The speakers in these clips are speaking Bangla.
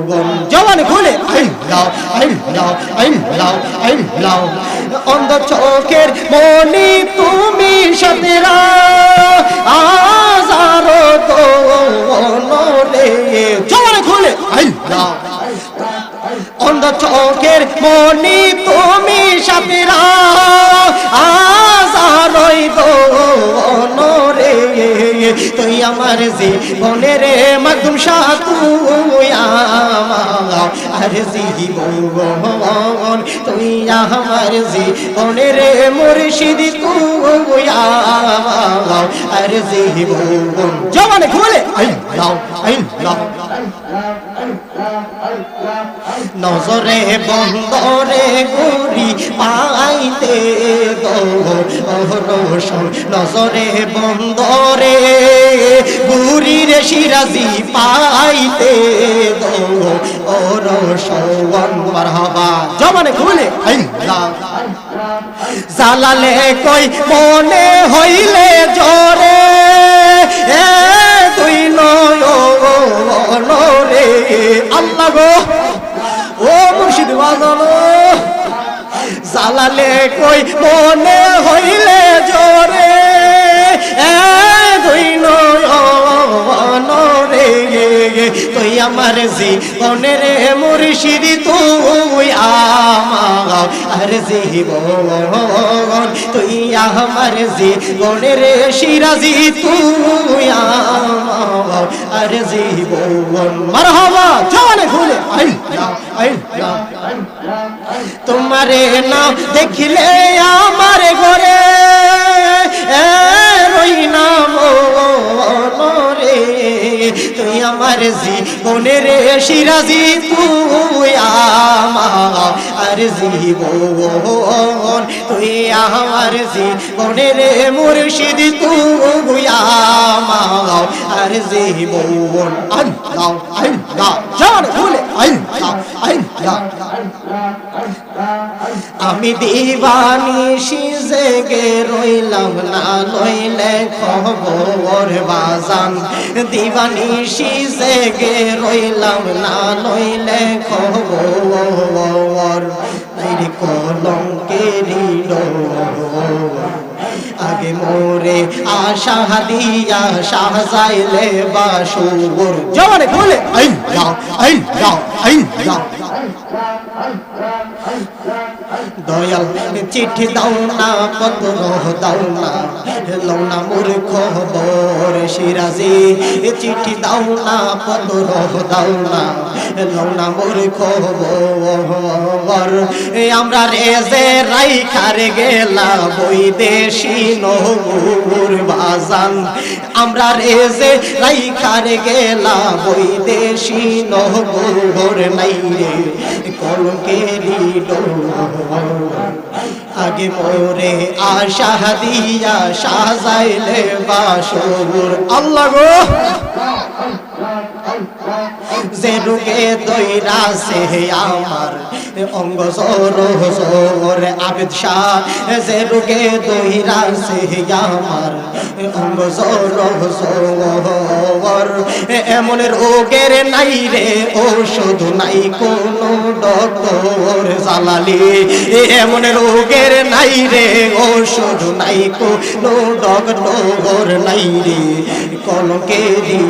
ভুবন জবান খুলে আল্লাহ আল্লাহ আল্লাহ আল্লাহ অন্ধ চোখের মনি তুমি সতেরা আজারো রে জবান খুলে আল্লাহ অন্ধ চোখের মনি তুমি সতেরা আজারই রে তুই আমার জীবনের মাধ্যম সাথু আর জীবন তুই আমার জীবনের মুর্শিদ তুই আর জীবন জবানে খুলে আল্লাহ আল্লাহ নজরে বন্দরে গুরি পাইতে রোশন নজরে বন্দরে গুরির সিরাজি পাইতে ও রোশন মারহাবা জবানে খুলে আল্লাহ জালালে কই মনে হইলে জোরে তুই রে আল্লাহ গো ও মুর্শিদ বাজানো জালালে কই মনে হইলে জোরে তুই রে তুই আমার জীবনের মুর্শিদ তুই আমার জীবন তুই আমার জীবনের সিরাজি তুই আমার জীবন মারহাবা জবানে খুলে আল্লাহ আল্লাহ তোমারে নাম দেখিলে আমার ঘরে রই নাম রে তুই আমার জীবনের সিরাজি তুই আমার জীবন তুই আমার জীবনের মুর্শিদ তুই আমার জীবন আল্লাহ আল্লাহ জান ভুলে আল্লাহ আল্লাহ আমি দিবানিশি জেগে রইলাম না লইলে খবর বাজান দিবানিশি জেগে রইলাম না লইলে খবর নাইরে কলঙ্কেরি আগে মোরে আশা দিয়া সাজাইলে বাসুর জবানে খুলে আল্লাহ আল্লাহ আল্লাহ দয়াল চিঠি দাও না পত্র দাও না লওনা মোর খবর সিরাজি চিঠি দাও না পত্র দাও না লওনা মোর খবর আমরা রেজে রাইখার গেলা বৈদেশি নহুর বাজান আমরা রেজে রাইখার গেলা বৈদেশি নহুর নাই রে কলঙ্কেরি আগে মোরে আশা দিয়া সাজাইলে বাসুর আল্লাহ গো যে রোগে দইরাছে আমার অঙ্গ জোর আবিদ শাহ যে রোগে দইরাছে আমার অঙ্গ জোর এমন রোগের নাই রে ওষুধ নাই কোনো ডক্টর জালালি এমন রোগের নাই রে ওষুধ নাই কোনো ডক্টর নাই রে কলঙ্কেরি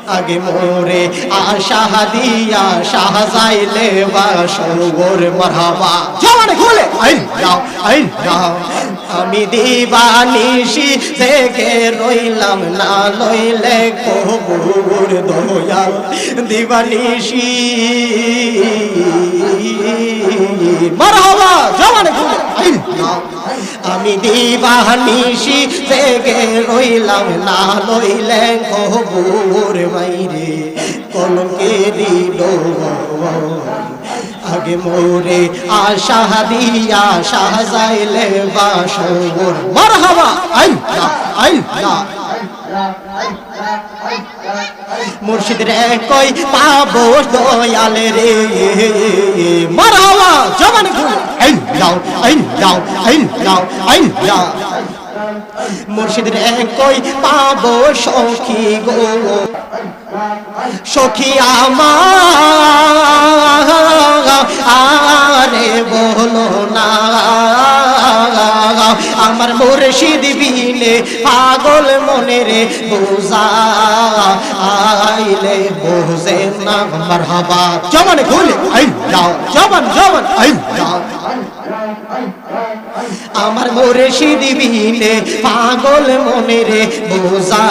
আগে মোরে আশা দিয়া সাজাইলে বাসুর মারহাবা জবানে খুলে আল্লাহ আল্লাহ আমি দিবানিশি জেগে রইলাম না লইলে কবুর দয়াল দিবানিশি মারহাবা জবানে খুলে আল্লাহ আমি দিবানিশি জেগে রইলাম না লইলে কবুর মাইরে কলঙ্কেরি আগে মোরে আশা দিয়া সাজাইলে বাসুর মারহাবা আল্লাহ আল্লাহ মুর্শিদ রে কই পাবো দয়াল রে মারহাবা জবানে খুলে আল্লাহ আল্লাহ আল্লাহ আল্লাহ মুর্শিদ রে কই পাবো সখী গো সখী আমারে বলো না আমার মুর্শিদ বিনে পাগল মনে রে বোঝা আইলে বোঝে না মারহাবা জবান খুলে আইল্লাহ জবান জবান আইল্লাহ আমার মুর্শিদ বিনে পাগল মনে রে বোঝা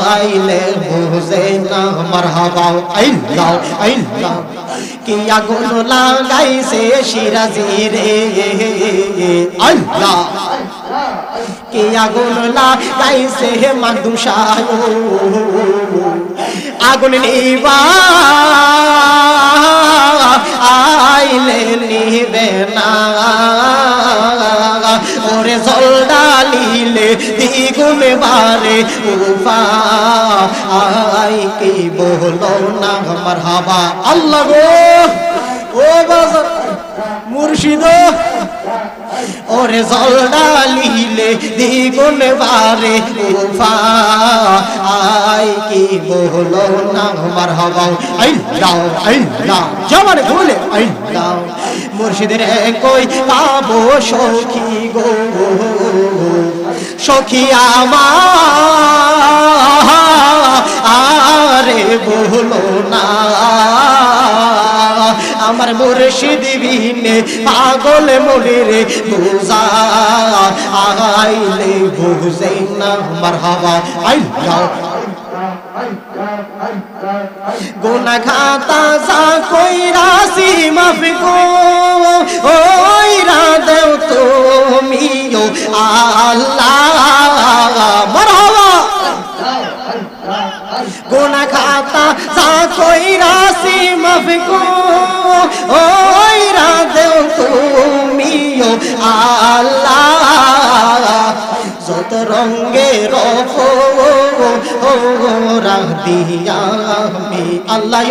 আইলে বোঝে না মারহাবা আইল্লাহ আইল্লাহ কি আগুন লাগাইছে শিরাজি রে আল্লাহ কি আগুন লাগাইছে মাকদুম শাহ আগুন নিবা আইলে নিবে না ওরে জল ডালিলে দ্বিগুণ বারে উফা আই কি বলো না মারহাবা আল্লাহ গো ও বাজার মুর্শিদ ওরে জল ডালিলে দ্বিগুণ বারে উফা আই কি বলো না মারহাবা আল্লাহ আল্লাহ জবান খুলে আল্লাহ মুর্শিদের কই পাবো সখী গো সখী আমারে বলো না আমার মুর্শিদ বিনে পাগল মনে রে বোঝা আইলে বুঝে না মারহাবা আল্লাহ গুনা খাতা সা কইরাছি মাফ গো ওইরা দেও তুমিও আল্লাহ মারহাবা গুনা খাতা সা কইরাছি মাফ গো ওইরা দেও তুমিও আল্লাহ যত রঙের দিয়া আমি আল্লাহ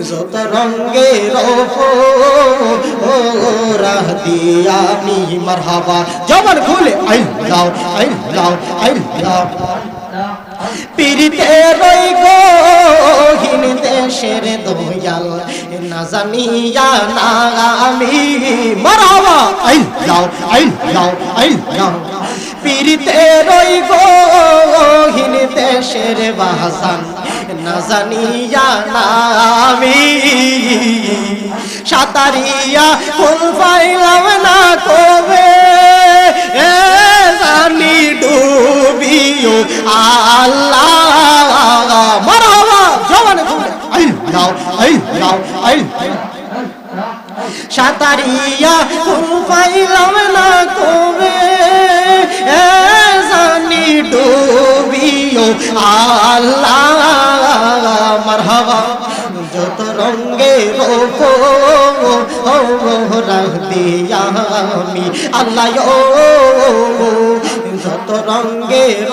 যত রঙের দিয়া আমি মারহাবা জবান খুলে আল্লাহ আল্লাহ আল্লাহ পীরিতে রই গহীন দেশের দয়াল না জানিয়া না আমি মারহাবা আল্লাহ আল্লাহ আল্লাহ পীরিতে রই গহীন দেশের বাহাসান না জানিয়া না আমি সাতারিয়া ফুল পাইলাম না কবে জানি ডুবিও আল্লাহ মারহাবা জবান খুলে আল্লাহ আল্লাহ আল্লাহ সাতারিয়া ফুল পাইলাম না কবে জানি ডুবিও আল্লাহ মারহাবা যত রঙের দিয়া আমি আল্লাহ যত রঙের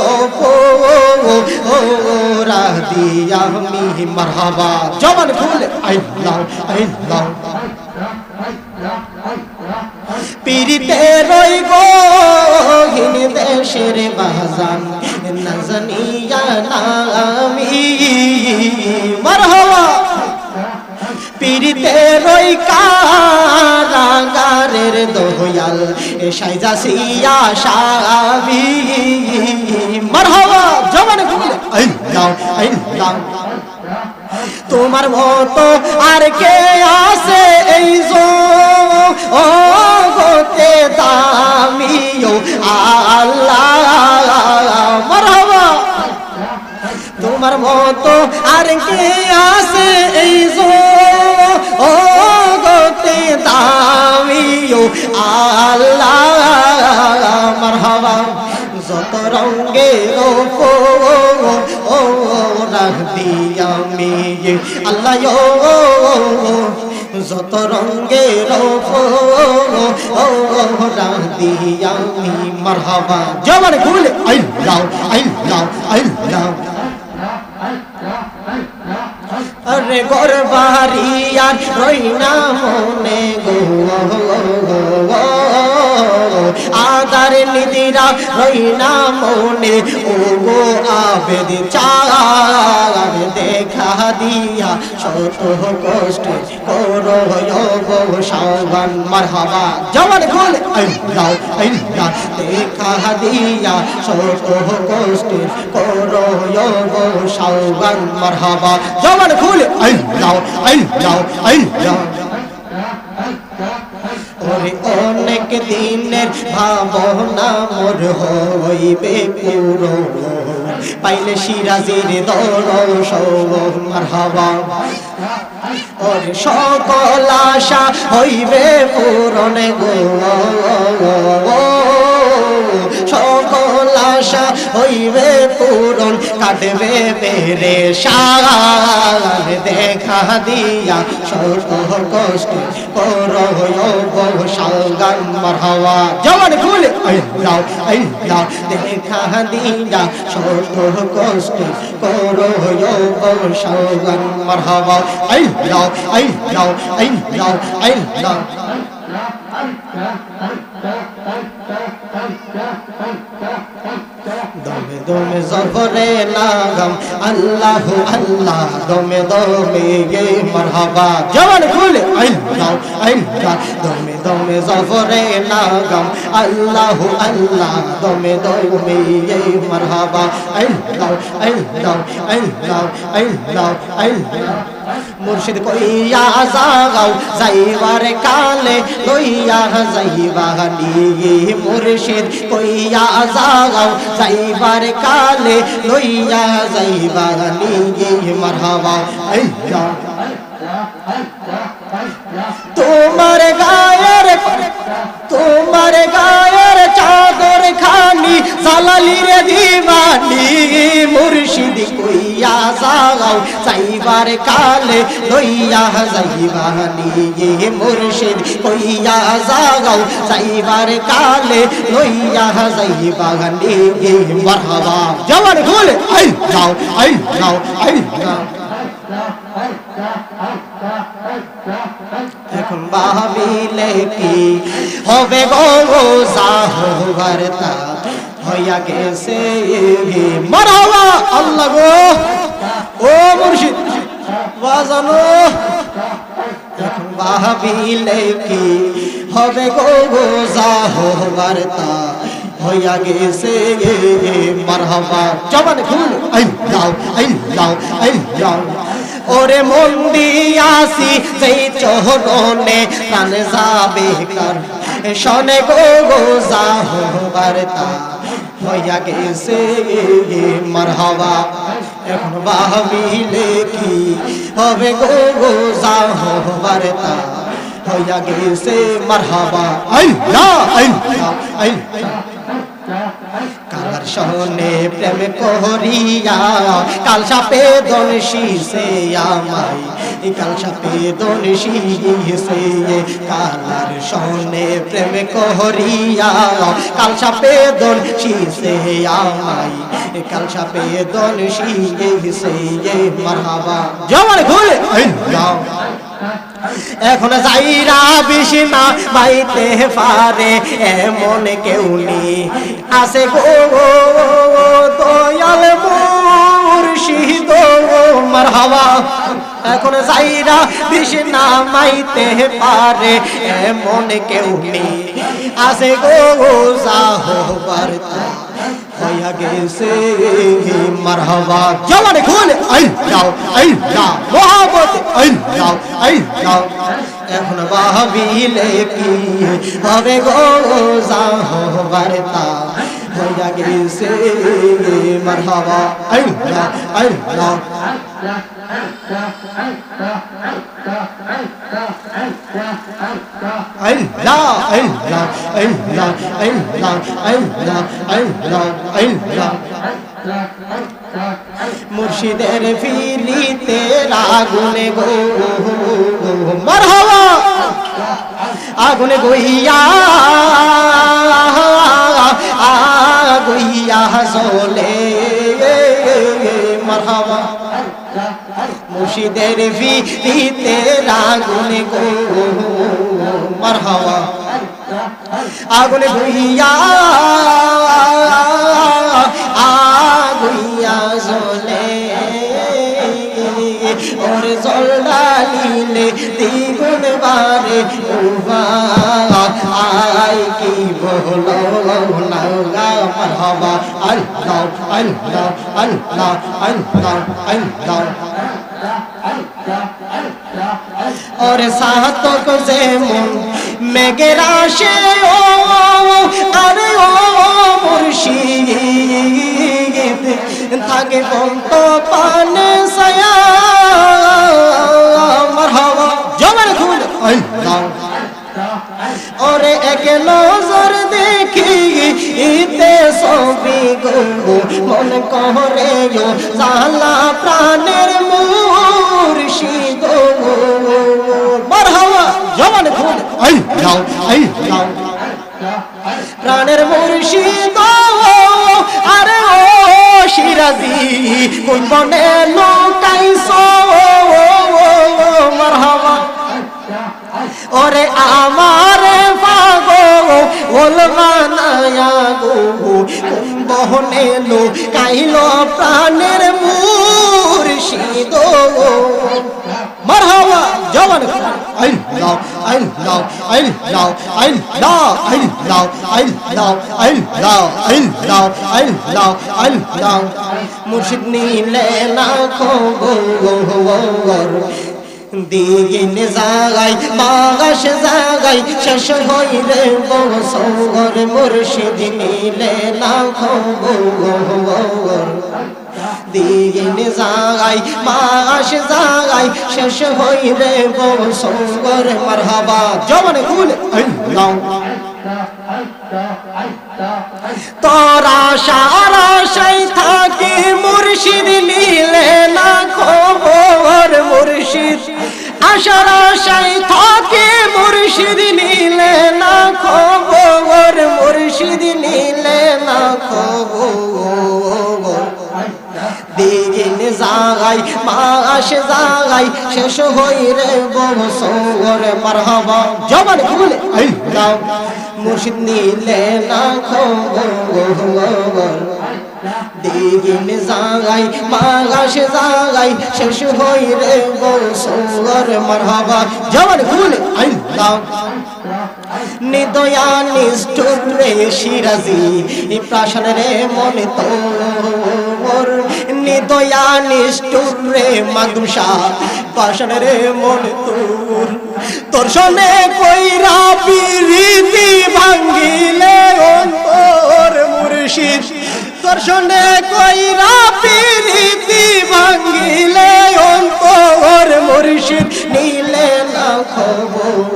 দিয়া আমি মারহাবা জবান খুলে আল্লাহ আল্লাহ পীরিতে রই গহীন দেশের বাজান না জানিয়া না আমি মারহাবা পীরিতে রই কারাগারের দয়াল সাইজাসিয়া সাবি মারহাবা জবান খুলে আল্লাহ আল্লাহ তোমার মতো আর কে আছে এই ও গোতে দামিও আল্লাহ মারহাবা তোমার মতো আর কে আছে এই ও গোতে দামিও আল্লাহ মারহাবা যত রঙের আমি আল্লাহ যত রঙের দিয়া আমি মারহাবা জবান খুলে আল্লাহ আল্লাহ আল্লাহ अरे गोरबारियार रोइना मोने गो আদার নিদিরা রইনা মনে ও গো আবেদ চাঁদ দেখা দিয়া শত কষ্ট করো অবসান মারহাবা জওয়ান খুলে আল্লাহ আল্লাহ দেখা দিয়া শত কষ্ট করো অবসান মারহাবা জওয়ান খুলে আল্লাহ আল্লাহ আল্লাহ ওরে অনেক দিনের ভাবনা মোর হইবে পুরো পাইলে সিরাজের দর্শন মারহাবা ওরে সকল আশা হইবে পূরণ গো সকল আশা হইবে পূরণ কাটবে পেরেশান দেখা দিয়া শত কষ্ট করো অবসান মারহাবা জওয়ান খুলে আল্লাহ আল্লাহ দেখা দিয়া শত কষ্ট করো অবসান মারহাবা আল্লাহ আল্লাহ আল্লাহ আল্লাহ দমে দমে জফরে নাগম আল্লাহ আল্লাহ দমে দমে গে মারহাবা জওয়ান খুলে আল্লাহ আল্লাহ দমে দমে জফরে নাগম আল্লাহ আল্লাহ দমে দমে গে মারহাবা আল্লাহ আল্লাহ আল্লাহ আল্লাহ আল্লাহ মুর্শিদ কইয়া জাগাও যাইবার কালে লইয়া যাইবা নিয়ে মুর্শিদ কইয়া জাগাও যাইবার কালে লইয়া যাইবা নিয়ে মারহাবা আল্লাহ তোমার গায়ের চাদর খানি জালালির দিবানি মুর্শিদ কইয়া জাগাও যাইবার কালে লইয়া যাইবা নিয়ে মুর্শিদ কইয়া জাগাও যাইবার কালে লইয়া যাইবা নিয়ে মারহাবা জওয়ান খুলে আল্লাহ আল্লাহ আল্লাহ এখন ভাবিলে কি হবে গো সাহবার তা হইয়া গেছে মারহাবা আল্লাহ গো ও মুর্শিদ বাজানো এখন ভাবিলে কি হবে গো সাহবার তা হইয়া গেছে মারহাবা জওয়ান খুলে আল্লাহ আল্লাহ আল্লাহ ওরে মন দিয়াছি যেই চরণে প্রাণ যাবে কার শোনে গো যাহবার তা হইয়া গেছে মারহাবা এখন ভাবিলে কি হবে গো যাহবার তা হইয়া গেছে মারহাবা আল্লাহ আল্লাহ আল্লাহ কালার শোনে প্রেম করিয়া কাল সাপে দনশি সে আমায় কাল সাপে দনশি সে কালার শোনে প্রেম করিয়া কাল সাপে দনশি সে আমায় কাল সাপে দনশি সে মারহাবা জওয়ান খুলে আল্লাহ এখন যাইরা বেশি না বাইতে পারে এমন কেউ নেই আছে গো দয়াল মুর্শিদ মারহাবা এখন যাইরা বেশি না মাইতে পারে এমন কেউ নেই আছে গো যাহবার তা হইয়া গেছে মারহাবা জওয়ান খুলে আল্লাহ আল্লাহ মোহাম্মদ আল্লাহ আল্লাহ এখন ভাবিলে কি হবে গো যাহবার তা হইয়া গেছে মারহাবা আল্লাহ আল্লাহ আল্লাহ আল্লাহ আল্লাহ আল্লাহ আল্লাহ আল্লাহ আল্লাহ মুর্শিদের ফিরিতে আগুনে গো মারহাবা আগুনে গইয়া গইয়া চলে মারহাবা মুর্শিদের ফিরিতে আগুনে গো মারহাবা আগুন ভুইয়া আগুইয়া জ্বলে ওর জল ঢালিলে দ্বিগুণ বাড়ে আয় কি বলো লাউলা মারহাবা আল্লাহ আল্লাহ আল্লাহ আল্লাহ আল্লাহ और सातों को जेमुन मेघेरा से ओ अरे ओ मुर्शिद थाके बंतो पाने सया मरहबा जमन खुल अल्लाह और एक नजर देखी इते सोबी गो मन कहरे यो साला प्राणेर मुर्शिद मरहबा जमन खुल अल्लाह अल्लाह प्राणेर मुर्शिद अरे ओ शिराजी कोई बने लोकाइसो मरहबा ओरे आमारे पागो ओल मानाया गो बहने लो काइलो प्राणेर मुर्शिद मरहबा जवान अल्लाह अल्लाह अल्लाह अल्लाह अल्लाह अल्लाह अल्लाह अल्लाह अल्लाह अल्लाह मुर्शिद नीले लाखों गोर দিন জাগাই বাগাস জাগাই শেষ হইলে বছর মুর্শিদ নিলে লাখো গোর দিন জাগাই বাগাস জাগাই শেষ হইলে বছর মারহাবা জবানে খুলে আল্লাহ তোরা সারা সাই থাকে মুর্শিদ নিলে না খবর মুর্শিদ আশার আশায় থাকে মুর্শিদ নিলে না খবর মুর্শিদ নিলে না খবর দিন জাগাই মাস জাগাই শেষ হইরে বছর মারহাবা জবান খুলে আল্লাহ মুর্শিদ নিলে না খবর দিন জাগাই মাস জাগাই শেষ হইরে বছর মারহাবা জবান খুলে আল্লাহ নিদয়া নিষ্ঠুর রে শিরাজি প্রাশান রে মনে তোর নিদয়া নিষ্ঠুর রে মাদুসা প্রাশান রে মনে তোর তোর শোনে কইরা পিরিতি ভাঙ্গিলে অন্তর মুর্শিদ তোর শোনে কইরা পিরিতি ভাঙ্গিলে অন্তর মুর্শিদ নিলে না খবর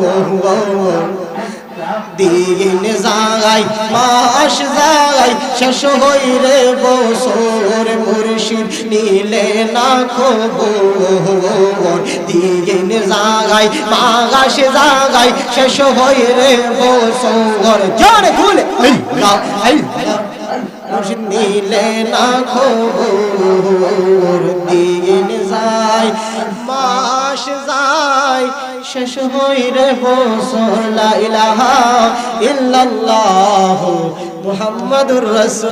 দিন জাগাই মাস জাগাই শেষ হইরে বছর মুর্শিদ নিলে না খবর দিন জাগাই মাস জাগাই শেষ হইরে বছর জোরে খুলে আল্লাহ আল্লাহ মুর্শিদ নিলে না খবর দিন যায় মাস যায় শেষ হইরে বছর লা ইলাহা ইল্লাল্লাহ মুহাম্মাদুর রাসূল